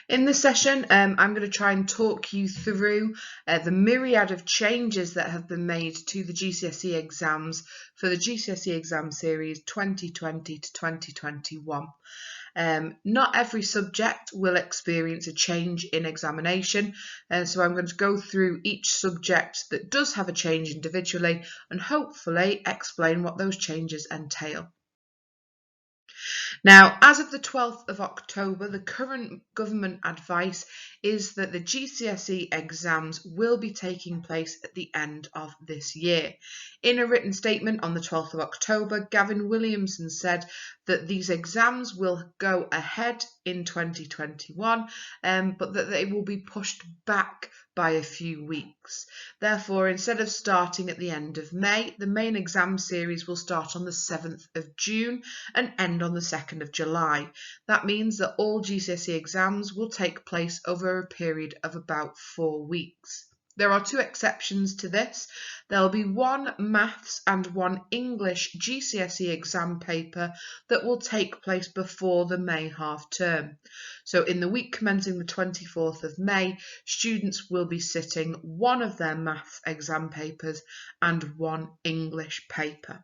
In this session, I'm going to try and talk you through the myriad of changes that have been made to the GCSE exams for the GCSE exam series 2020 to 2021. Not every subject will experience a change in examination, so I'm going to go through each subject that does have a change individually and hopefully explain what those changes entail. Now, as of the 12th of October, the current government advice is that the GCSE exams will be taking place at the end of this year. In a written statement on the 12th of October, Gavin Williamson said that these exams will go ahead in 2021, but that they will be pushed back by a few weeks. Therefore, instead of starting at the end of May, the main exam series will start on the 7th of June and end on the 2nd of July. That means that all GCSE exams will take place over a period of about 4 weeks. There are two exceptions to this. There will be one Maths and one English GCSE exam paper that will take place before the May half term. So in the week commencing the 24th of May, students will be sitting one of their Maths exam papers and one English paper.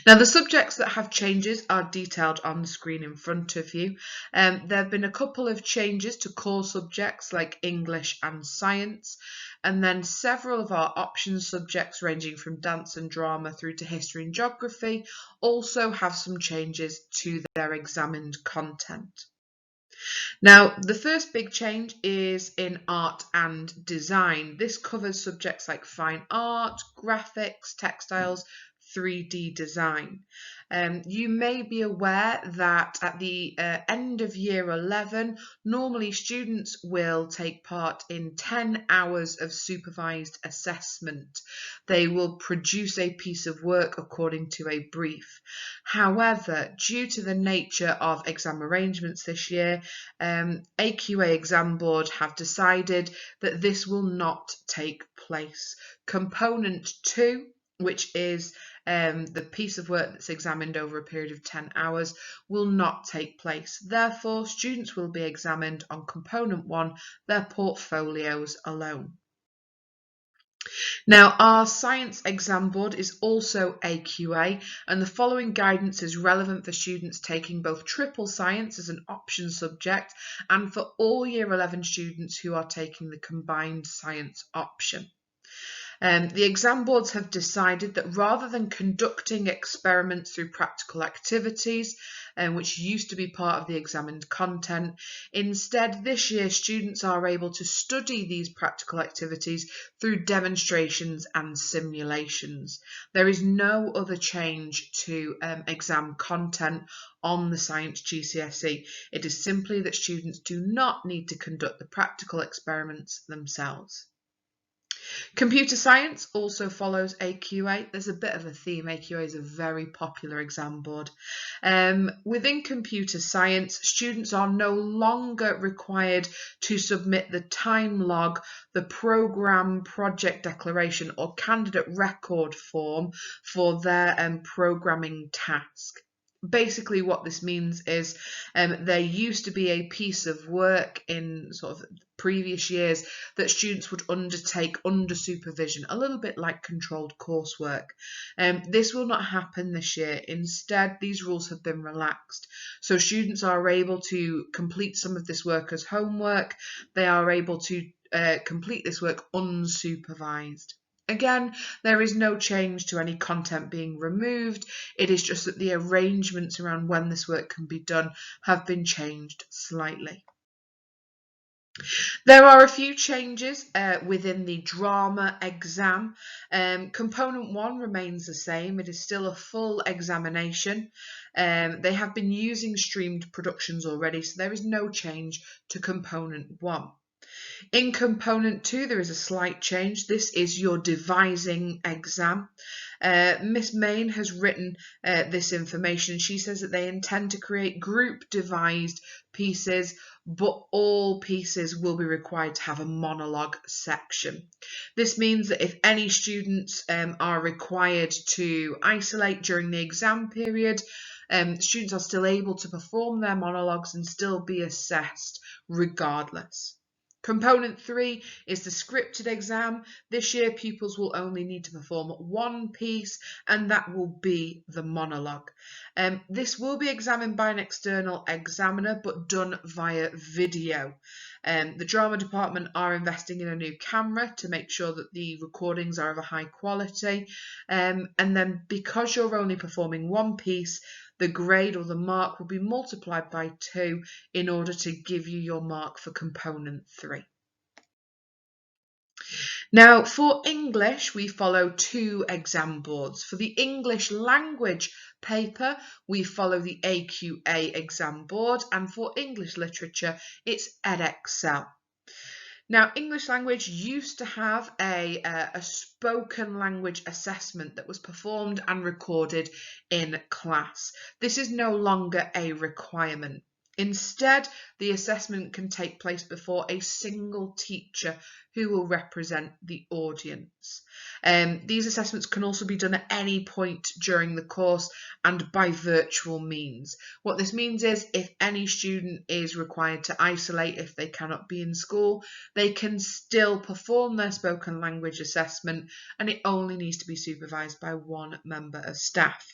Now, the subjects that have changes are detailed on the screen in front of you. There have been a couple of changes to core subjects like English and science, and then several of our option subjects ranging from dance and drama through to history and geography also have some changes to their examined content. Now, the first big change is in art and design. This covers subjects like fine art, graphics, textiles, 3D design. You may be aware that at the end of year 11, normally students will take part in 10 hours of supervised assessment. They will produce a piece of work according to a brief. However, due to the nature of exam arrangements this year, AQA Exam Board have decided that this will not take place. Component 2, which is the piece of work that's examined over a period of 10 hours, will not take place. Therefore, students will be examined on component 1, their portfolios alone. Now, our science exam board is also AQA, and the following guidance is relevant for students taking both triple science as an option subject and for all year 11 students who are taking the combined science option. The exam boards have decided that rather than conducting experiments through practical activities, which used to be part of the examined content, instead this year students are able to study these practical activities through demonstrations and simulations. There is no other change to exam content on the Science GCSE. It is simply that students do not need to conduct the practical experiments themselves. Computer science also follows AQA. There's a bit of a theme. AQA is a very popular exam board. Within computer science, students are no longer required to submit the time log, the program project declaration or candidate record form for their programming task. Basically what this means is there used to be a piece of work in sort of previous years that students would undertake under supervision, a little bit like controlled coursework. This will not happen this year. Instead, these rules have been relaxed. So students are able to complete some of this work as homework. They are able to complete this work unsupervised. Again, there is no change to any content being removed. It is just that the arrangements around when this work can be done have been changed slightly. There are a few changes within the drama exam. Component 1 remains the same. It is still a full examination. They have been using streamed productions already, so there is no change to component 1. In component 2, there is a slight change. This is your devising exam. Miss Main has written this information. She says that they intend to create group devised pieces, but all pieces will be required to have a monologue section. This means that if any students are required to isolate during the exam period, Students are still able to perform their monologues and still be assessed regardless. Component 3 is the scripted exam. This year pupils will only need to perform one piece, and that will be the monologue. This will be examined by an external examiner but done via video. The drama department are investing in a new camera to make sure that the recordings are of a high quality, and then because you're only performing one piece, the grade or the mark will be multiplied by 2 in order to give you your mark for component 3. Now, for English, we follow 2 exam boards. For the English language paper, we follow the AQA exam board, and for English literature, it's Edexcel. Now, English language used to have a spoken language assessment that was performed and recorded in class. This is no longer a requirement. Instead, the assessment can take place before a single teacher who will represent the audience. These assessments can also be done at any point during the course and by virtual means. What this means is if any student is required to isolate if they cannot be in school, they can still perform their spoken language assessment, and it only needs to be supervised by one member of staff.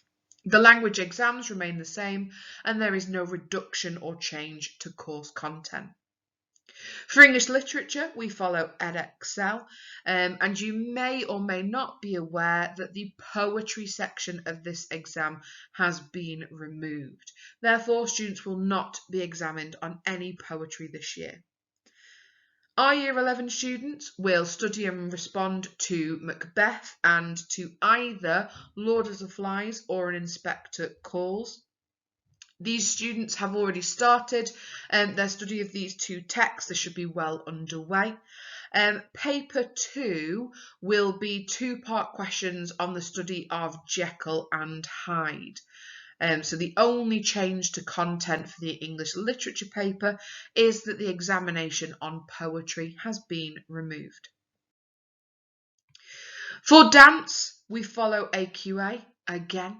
The language exams remain the same, and there is no reduction or change to course content. For English literature, we follow Edexcel, and you may or may not be aware that the poetry section of this exam has been removed. Therefore, students will not be examined on any poetry this year. Our Year 11 students will study and respond to Macbeth and to either Lord of the Flies or an Inspector Calls. These students have already started their study of these 2 texts. They should be well underway. Paper 2 will be 2-part questions on the study of Jekyll and Hyde. So the only change to content for the English literature paper is that the examination on poetry has been removed. For dance, we follow AQA again.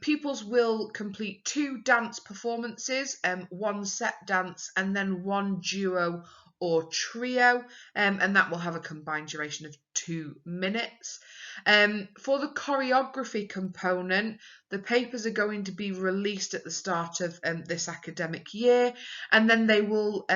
Pupils will complete 2 dance performances, 1 set dance and then 1 duo or trio, and that will have a combined duration of 2 minutes. For the choreography component, the papers are going to be released at the start of this academic year, and then they will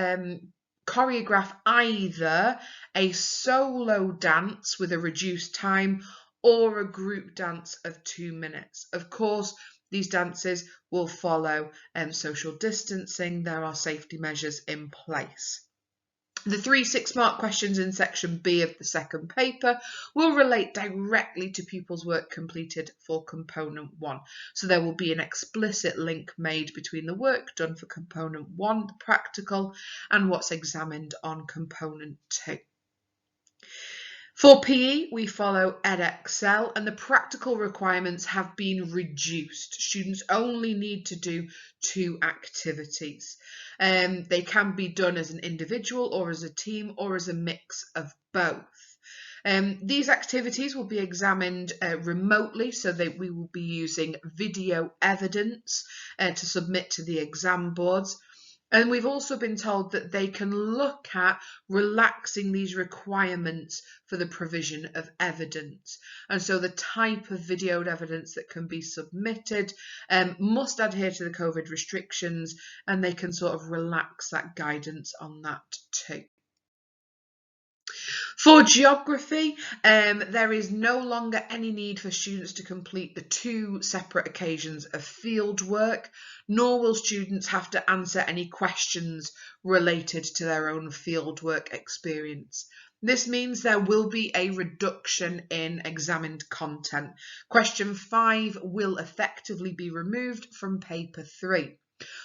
choreograph either a solo dance with a reduced time or a group dance of 2 minutes. Of course, these dances will follow social distancing. There are safety measures in place. The 3 6-mark questions in section B of the second paper will relate directly to pupils' work completed for component 1. So there will be an explicit link made between the work done for component 1, the practical, and what's examined on component 2. For PE, we follow Edexcel, and the practical requirements have been reduced. Students only need to do 2 activities. They can be done as an individual or as a team or as a mix of both. These activities will be examined remotely, so that we will be using video evidence to submit to the exam boards. And we've also been told that they can look at relaxing these requirements for the provision of evidence. And so the type of videoed evidence that can be submitted must adhere to the COVID restrictions, and they can sort of relax that guidance on that too. For geography, there is no longer any need for students to complete the 2 separate occasions of fieldwork, nor will students have to answer any questions related to their own fieldwork experience. This means there will be a reduction in examined content. Question 5 will effectively be removed from paper 3.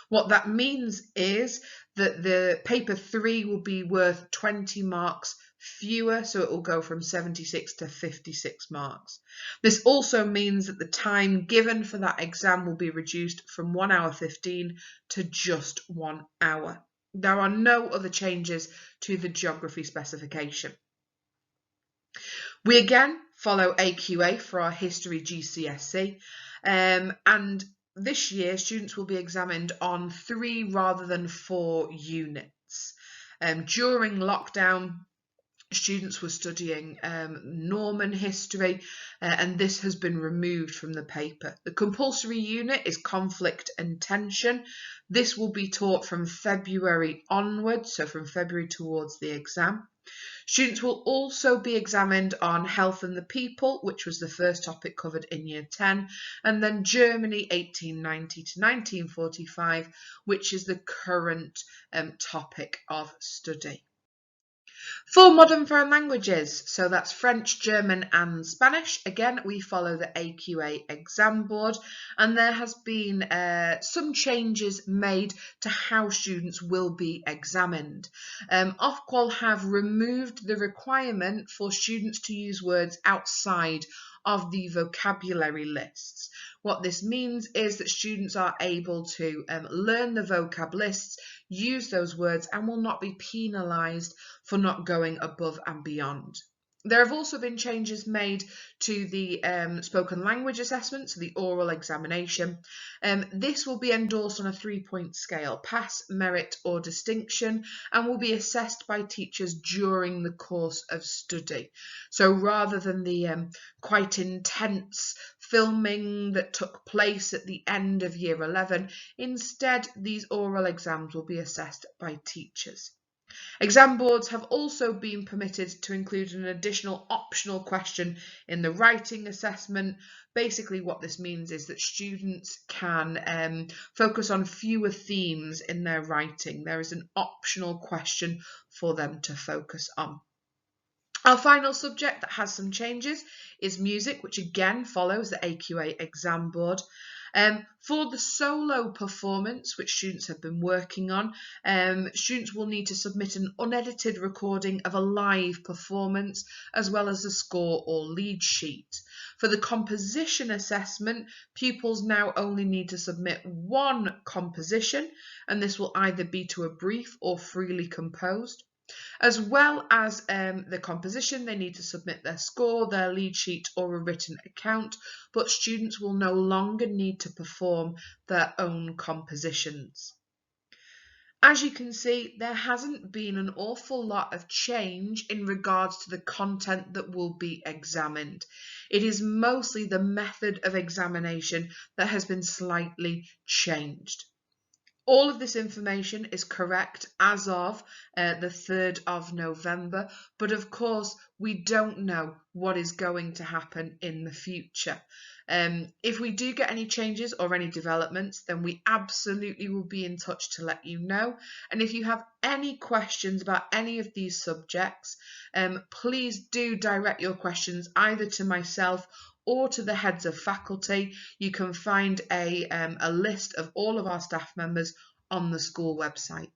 What that means is that the paper 3 will be worth 20 marks fewer, so it will go from 76 to 56 marks. This also means that the time given for that exam will be reduced from 1 hour 15 to just 1 hour. There are no other changes to the geography specification. We again follow AQA for our history GCSE, and this year, students will be examined on 3 rather than 4 units. During lockdown, students were studying Norman history, and this has been removed from the paper. The compulsory unit is conflict and tension. This will be taught from February onwards, so from February towards the exam. Students will also be examined on health and the people, which was the first topic covered in year 10, and then Germany 1890 to 1945, which is the current topic of study. For modern foreign languages, so that's French, German and Spanish, again we follow the AQA exam board, and there has been some changes made to how students will be examined. Ofqual have removed the requirement for students to use words outside of the vocabulary lists. What this means is that students are able to learn the vocab lists, use those words, and will not be penalised for not going above and beyond. There have also been changes made to the spoken language assessment, so the oral examination. This will be endorsed on a 3-point scale, pass, merit or distinction, and will be assessed by teachers during the course of study. So rather than the quite intense filming that took place at the end of year 11, instead these oral exams will be assessed by teachers. Exam boards have also been permitted to include an additional optional question in the writing assessment. Basically what this means is that students can focus on fewer themes in their writing. There is an optional question for them to focus on. Our final subject that has some changes is music, which again follows the AQA exam board. For the solo performance, which students have been working on, students will need to submit an unedited recording of a live performance, as well as a score or lead sheet. For the composition assessment, pupils now only need to submit one composition, and this will either be to a brief or freely composed. As well as the composition, they need to submit their score, their lead sheet or a written account, but students will no longer need to perform their own compositions. As you can see, there hasn't been an awful lot of change in regards to the content that will be examined. It is mostly the method of examination that has been slightly changed. All of this information is correct as of the 3rd of November, but of course we don't know what is going to happen in the future. If we do get any changes or any developments, then we absolutely will be in touch to let you know. And if you have any questions about any of these subjects, please do direct your questions either to myself or to the heads of faculty. You can find a list of all of our staff members on the school website.